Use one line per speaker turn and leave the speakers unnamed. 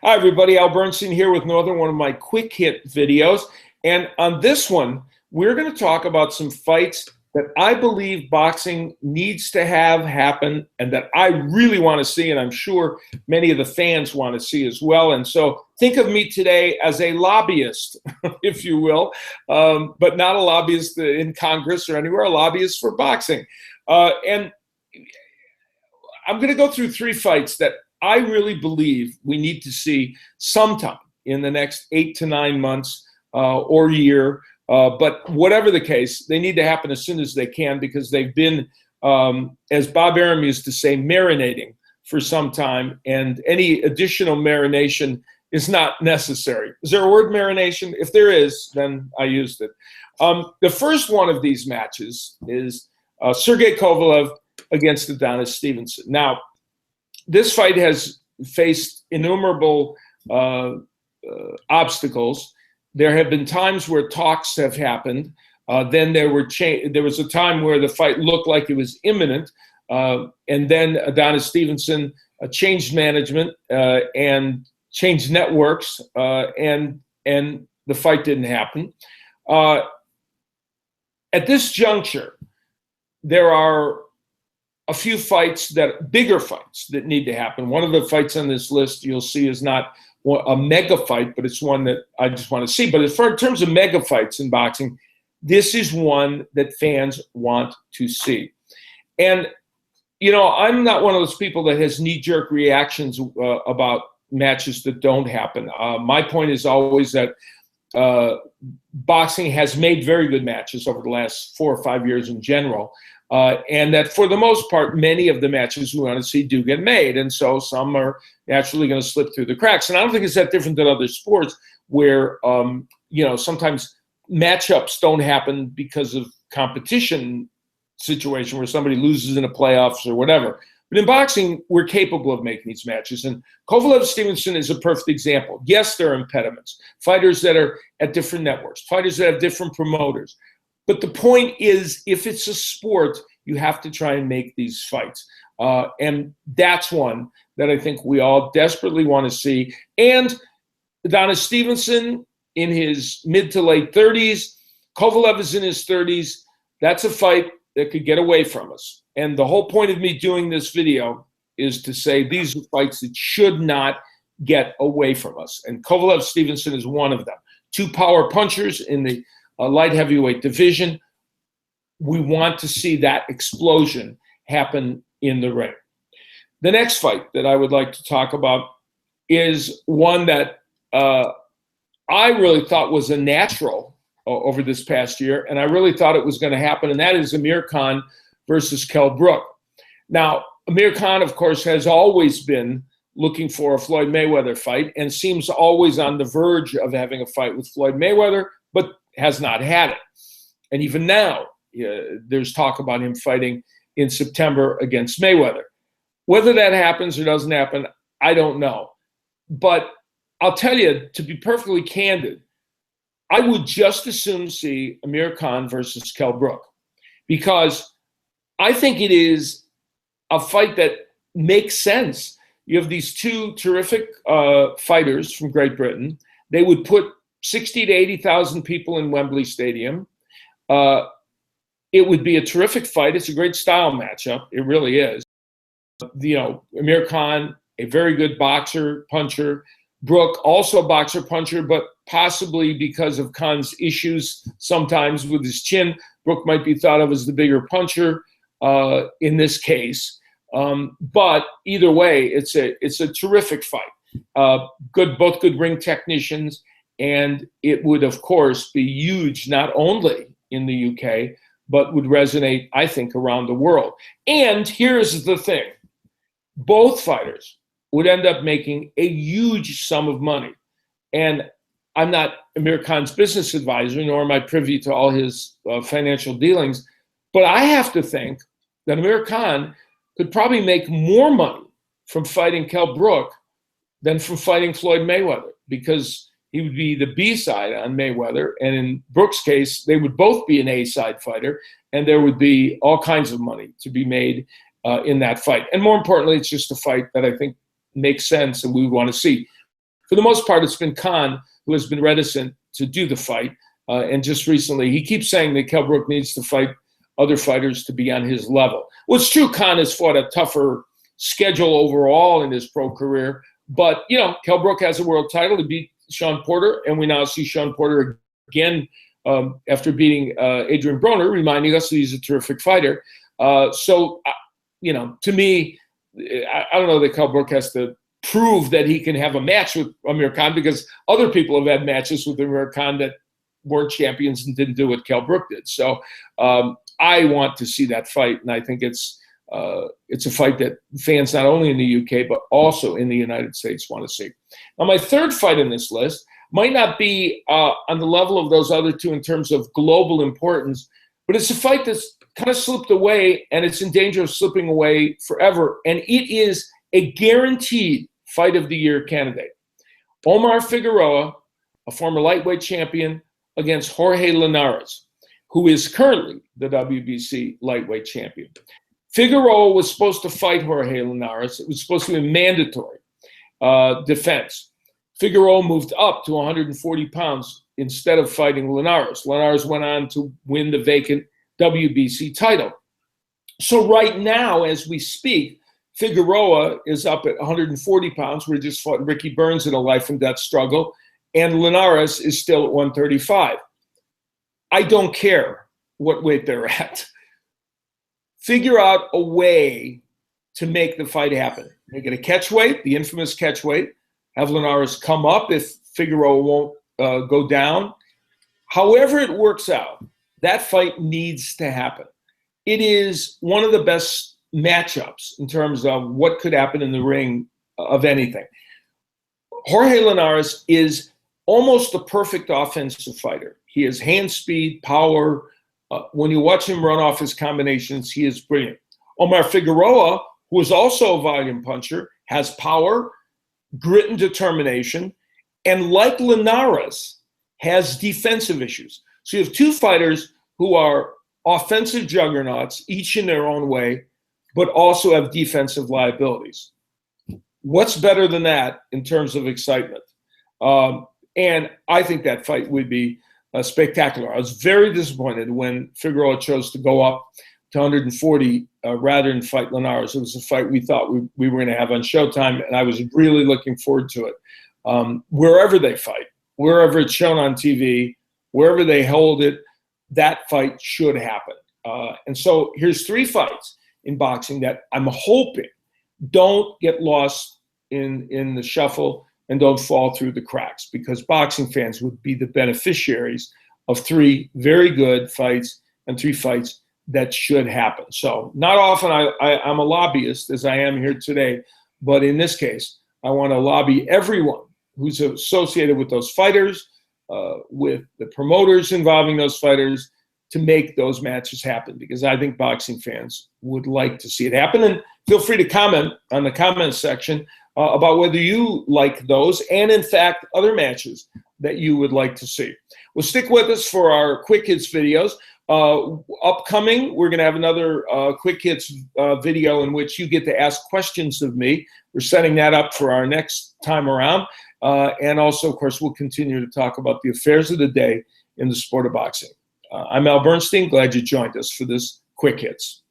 Hi, everybody. Al Bernstein here with another one of my quick hit videos. And on this one, we're going to talk about some fights that I believe boxing needs to have happen and that I really want to see. And I'm sure many of the fans want to see as well. And so think of me today as a lobbyist, if you will, but not a lobbyist in Congress or anywhere, a lobbyist for boxing. And I'm going to go through three fights that I really believe we need to see sometime in the next 8 to 9 months or year. But whatever the case, they need to happen as soon as they can because they've been, as Bob Arum used to say, marinating for some time. And any additional marination is not necessary. Is there a word marination? If there is, then I used it. The first one of these matches is Sergey Kovalev against Adonis Stevenson. Now, this fight has faced innumerable obstacles. There have been times where talks have happened. Then there was a time where the fight looked like it was imminent. And then Adonis Stevenson changed management and changed networks, and the fight didn't happen. At this juncture, there are a few fights, bigger fights that need to happen. One of the fights on this list you'll see is not a mega fight, but it's one that I just want to see. But in terms of mega fights in boxing, this is one that fans want to see. And, you know, I'm not one of those people that has knee-jerk reactions about matches that don't happen. My point is always that boxing has made very good matches over the last 4 or 5 years in general. And that for the most part, many of the matches we want to see do get made. And so some are naturally going to slip through the cracks. And I don't think it's that different than other sports where, you know, sometimes matchups don't happen because of competition situation where somebody loses in the playoffs or whatever. But in boxing, we're capable of making these matches. And Kovalev-Stevenson is a perfect example. Yes, there are impediments. Fighters that are at different networks, fighters that have different promoters. But the point is, if it's a sport, you have to try and make these fights. And that's one that I think we all desperately want to see. And Adonis Stevenson in his mid to late 30s, Kovalev is in his 30s. That's a fight that could get away from us. And the whole point of me doing this video is to say these are fights that should not get away from us. And Kovalev-Stevenson is one of them. Two power punchers in the light heavyweight division. We want to see that explosion happen in the ring. The next fight that I would like to talk about is one that I really thought was a natural over this past year, and I really thought it was going to happen, and that is Amir Khan versus Kell Brook. Now, Amir Khan, of course, has always been looking for a Floyd Mayweather fight and seems always on the verge of having a fight with Floyd Mayweather, but has not had it. And even now, there's talk about him fighting in September against Mayweather. Whether that happens or doesn't happen, I don't know. But I'll tell you, to be perfectly candid, I would just as soon see Amir Khan versus Kell Brook, because I think it is a fight that makes sense. You have these two terrific fighters from Great Britain. They would put 60 to 80,000 people in Wembley Stadium. It would be a terrific fight. It's a great style matchup. It really is. You know, Amir Khan, a very good boxer, puncher. Brook, also a boxer, puncher, but possibly because of Khan's issues sometimes with his chin, Brook might be thought of as the bigger puncher in this case. But either way, it's a terrific fight. Both good ring technicians. And it would, of course, be huge, not only in the UK, but would resonate, I think, around the world. And here's the thing. Both fighters would end up making a huge sum of money. And I'm not Amir Khan's business advisor, nor am I privy to all his financial dealings, but I have to think that Amir Khan could probably make more money from fighting Kell Brook than from fighting Floyd Mayweather, because he would be the B side on Mayweather. And in Brook's case, they would both be an A side fighter, and there would be all kinds of money to be made in that fight. And more importantly, it's just a fight that I think makes sense and we want to see. for the most part, it's been Khan who has been reticent to do the fight. And just recently, he keeps saying that Kell Brook needs to fight other fighters to be on his level. Well, it's true Khan has fought a tougher schedule overall in his pro career. But, Kell Brook has a world title. He beat Sean Porter, and we now see Sean Porter again after beating Adrian Broner, reminding us that he's a terrific fighter. To me, I don't know that Kell Brook has to prove that he can have a match with Amir Khan, because other people have had matches with Amir Khan that weren't champions and didn't do what Kell Brook did. So I want to see that fight, and I think it's a fight that fans not only in the UK but also in the United States want to see. Now, my third fight in this list might not be on the level of those other two in terms of global importance, but it's a fight that's kind of slipped away, and it's in danger of slipping away forever, and it is a guaranteed fight of the year candidate. Omar Figueroa, a former lightweight champion, against Jorge Linares, who is currently the WBC lightweight champion. Figueroa was supposed to fight Jorge Linares. It was supposed to be a mandatory defense. Figueroa moved up to 140 pounds instead of fighting Linares. Linares went on to win the vacant WBC title. So right now, as we speak, Figueroa is up at 140 pounds. We just fought Ricky Burns in a life and death struggle, and Linares is still at 135. I don't care what weight they're at. Figure out a way to make the fight happen. Make it a catch weight, the infamous catch weight. Have Linares come up if Figueroa won't go down. However it works out, that fight needs to happen. It is one of the best matchups in terms of what could happen in the ring of anything. Jorge Linares is almost the perfect offensive fighter. He has hand speed, power. When you watch him run off his combinations, he is brilliant. Omar Figueroa, who is also a volume puncher, has power, grit, and determination, and like Linares, has defensive issues. So you have two fighters who are offensive juggernauts, each in their own way, but also have defensive liabilities. What's better than that in terms of excitement? And I think that fight would be spectacular. I was very disappointed when Figueroa chose to go up to 140 rather than fight Linares. It was a fight we thought we were going to have on Showtime, and I was really looking forward to it. Wherever they fight, wherever it's shown on TV, wherever they hold it, that fight should happen. And so here's three fights in boxing that I'm hoping don't get lost in the shuffle and don't fall through the cracks, because boxing fans would be the beneficiaries of three very good fights and three fights that should happen. So not often I'm a lobbyist, as I am here today, but in this case, I want to lobby everyone who's associated with those fighters, with the promoters involving those fighters, to make those matches happen, because I think boxing fans would like to see it happen. And feel free to comment on the comments section about whether you like those and, in fact, other matches that you would like to see. Well, stick with us for our Quick Hits videos. Upcoming, we're going to have another Quick Hits video in which you get to ask questions of me. We're setting that up for our next time around. And also, of course, we'll continue to talk about the affairs of the day in the sport of boxing. I'm Al Bernstein. Glad you joined us for this Quick Hits.